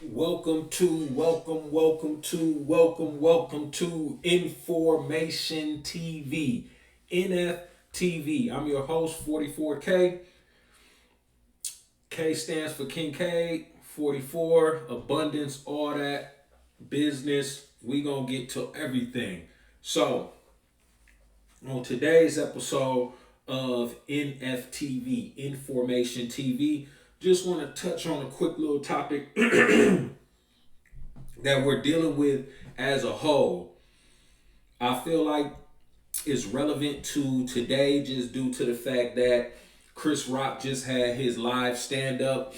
Welcome to Information TV, NFTV. I'm your host, 44K. K stands for Kincaid, 44, abundance, all that business. We gonna get to everything. So, on today's episode of NFTV, Information TV, just want to touch on a quick little topic that we're dealing with as a whole. I feel like it's relevant to today just due to the fact that Chris Rock just had his live stand up.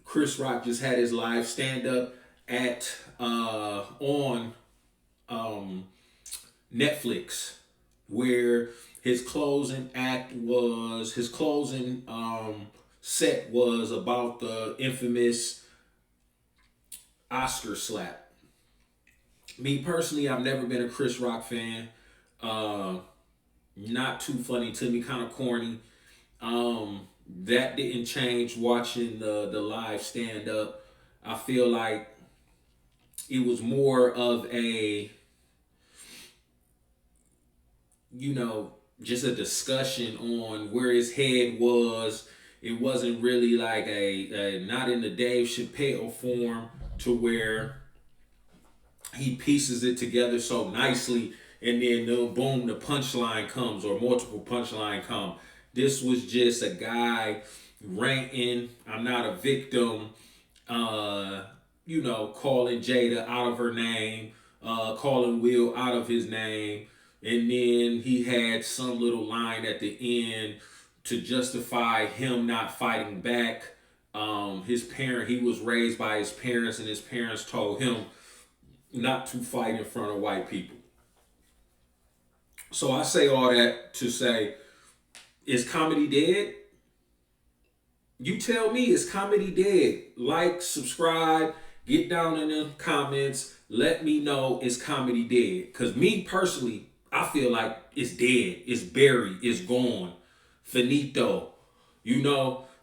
Chris Rock just had his live stand up at on um, Netflix, where his closing set was about the infamous Oscar slap. Me personally, I've never been a Chris Rock fan. Uh, Not too funny to me, kind of corny. That didn't change watching the live stand up. I feel like it was more of a, you know, just a discussion on where his head was. It wasn't really like a not in the Dave Chappelle form to where he pieces it together so nicely and then boom, the punchline comes or multiple punchline come. This was just a guy ranting, I'm not a victim, uh calling Jada out of her name, calling Will out of his name, and then he had some little line at the end to justify him not fighting back. He was raised by his parents, and his parents told him not to fight in front of white people. So I say all that to say, is comedy dead? You tell me, is comedy dead? Like, subscribe, get down in the comments, let me know, is comedy dead? Because me personally, I feel like it's dead, it's buried, it's gone, finito.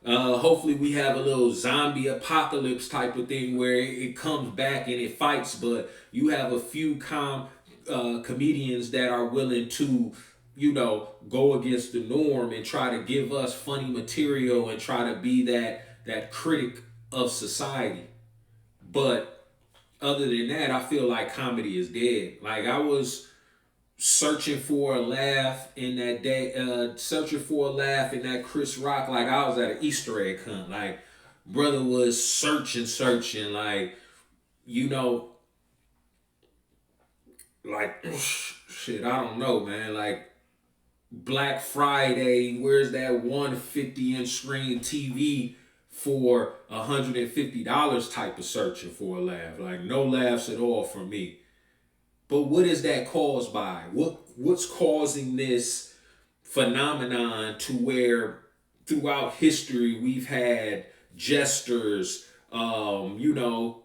Hopefully we have a little zombie apocalypse type of thing where it comes back and it fights, but you have a few comedians that are willing to, go against the norm and try to give us funny material and try to be that critic of society. But other than that, I feel like comedy is dead. Like, I was searching for a laugh in that day, searching for a laugh in that Chris Rock. Like, I was at an Easter egg hunt. Like, brother was searching. Like, you know, like shit. I don't know, man. Like, Black Friday, where's that 150-inch screen TV for $150 type of searching for a laugh? Like, no laughs at all from me. But what is that caused by? What's causing this phenomenon to where throughout history we've had jesters,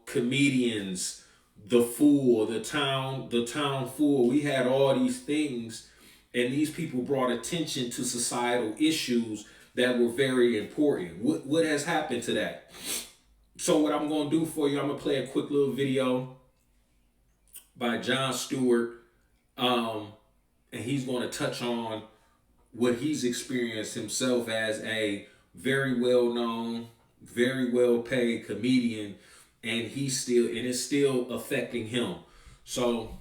comedians, the fool, the town fool. We had all these things, and these people brought attention to societal issues that were very important. What has happened to that? So what I'm gonna do for you, I'm gonna play a quick little video by Jon Stewart, um, and he's gonna touch on what he's experienced himself as a very well known, very well paid comedian, and it's still affecting him. So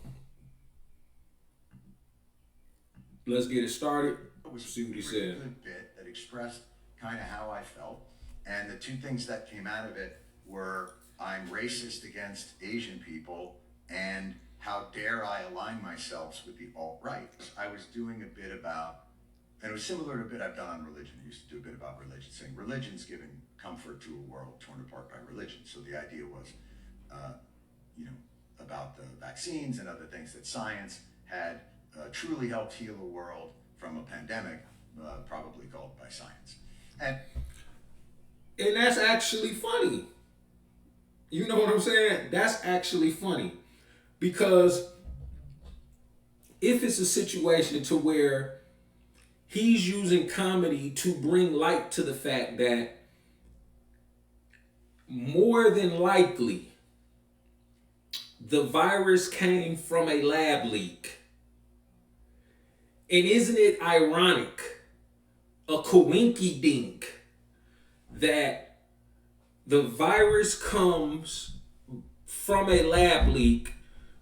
let's get it started. It was See what he a pretty said. good bit that expressed kind of how I felt. And the two things that came out of it were I'm racist against Asian people and how dare I align myself with the alt right. I was doing a bit about, and it was similar to a bit I've done on religion. I used to do a bit about religion, saying religion's giving comfort to a world torn apart by religion. So the idea was, uh, you know, about the vaccines and other things that science had truly helped heal a world from a pandemic, probably caused by science. And And that's actually funny. You know what I'm saying? That's actually funny. Because if it's a situation to where he's using comedy to bring light to the fact that more than likely, the virus came from a lab leak. And isn't it ironic, a coinky dink, that the virus comes from a lab leak,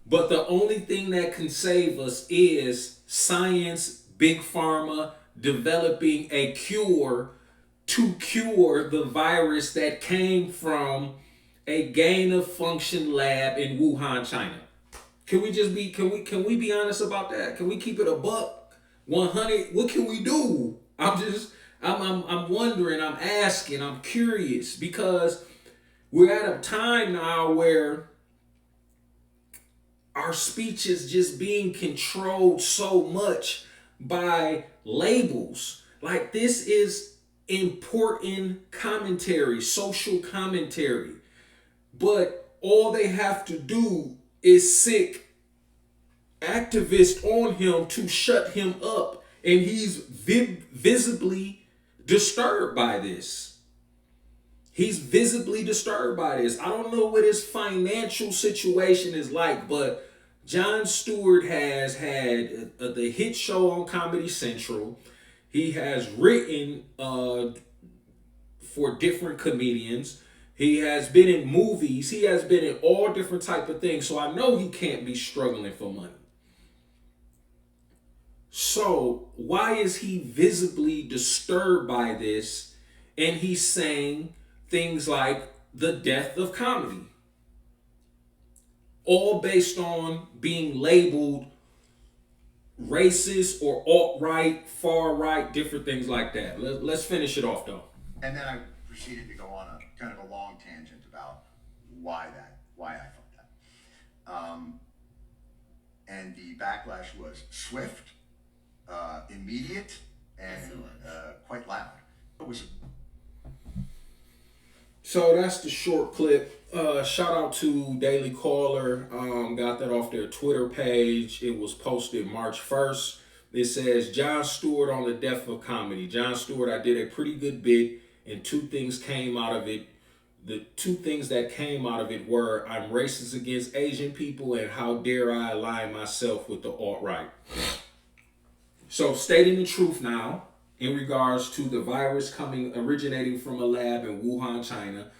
but the only thing that can save us is science, big pharma developing a cure to cure the virus that came from a gain of function lab in Wuhan, China. Can we just be can we be honest about that? Can we keep it a buck? 100. What can we do? I'm wondering, I'm asking, I'm curious, because we're at a time now where our speech is just being controlled so much by labels. Like, this is important commentary, social commentary. But all they have to do is sick activists on him to shut him up. And he's visibly disturbed by this. He's visibly disturbed by this. I don't know what his financial situation is like, but Jon Stewart has had the hit show on Comedy Central. He has written for different comedians. He has been in movies. He has been in all different type of things. So I know he can't be struggling for money. So why is he visibly disturbed by this? And he's saying things like the death of comedy, all based on being labeled racist or alt-right, far-right, different things like that. Let's finish it off, though. And then I proceeded to go on a kind of a long tangent about why I felt that. And the backlash was swift, immediate, and quite loud. It was. So that's the short clip. Shout out to Daily Caller. Got that off their Twitter page. It was posted March 1st. It says, Jon Stewart on the death of comedy. Jon Stewart, I did a pretty good bit, and two things came out of it. The two things that came out of it were, I'm racist against Asian people, and how dare I align myself with the alt-right. So stating the truth now, in regards to the virus originating from a lab in Wuhan, China.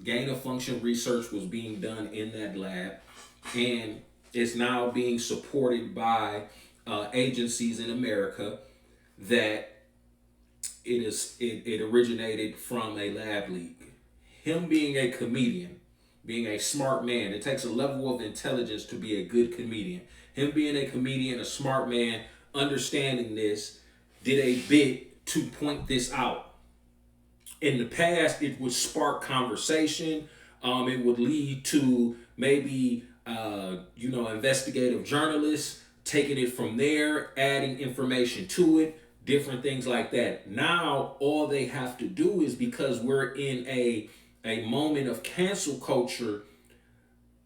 Gain of function research was being done in that lab, and it's now being supported by agencies in America that it originated from a lab leak. Him being a comedian, being a smart man, it takes a level of intelligence to be a good comedian. Him being a comedian, a smart man, understanding this, did a bit to point this out. In the past, it would spark conversation. It would lead to maybe, investigative journalists taking it from there, adding information to it, different things like that. Now, all they have to do is, because we're in a moment of cancel culture,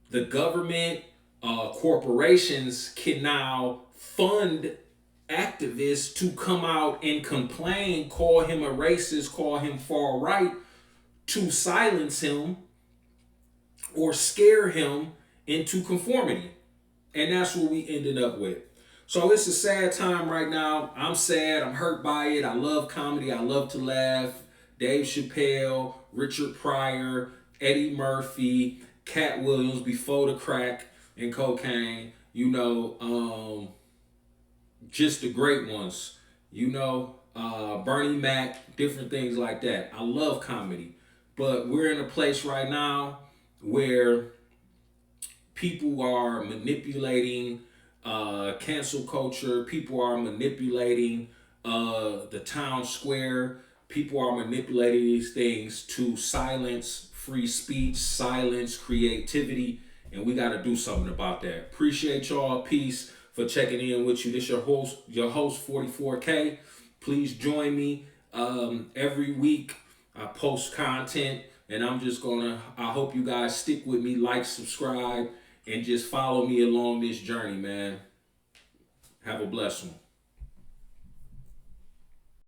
the government, corporations can now fund activists to come out and complain, call him a racist, call him far right, to silence him or scare him into conformity. And that's what we ended up with. So it's a sad time right now. I'm sad. I'm hurt by it. I love comedy. I love to laugh. Dave Chappelle, Richard Pryor, Eddie Murphy, Cat Williams before the crack and cocaine, just the great ones, Bernie Mac, different things like that. I love comedy, but we're in a place right now where people are manipulating cancel culture. People are manipulating the town square. People are manipulating these things to silence free speech, silence creativity, and we got to do something about that. Appreciate y'all. Peace. For checking in with you. This your host 44K. Please join me every week. I post content, and I hope you guys stick with me, like, subscribe, and just follow me along this journey, man. Have a blessed one.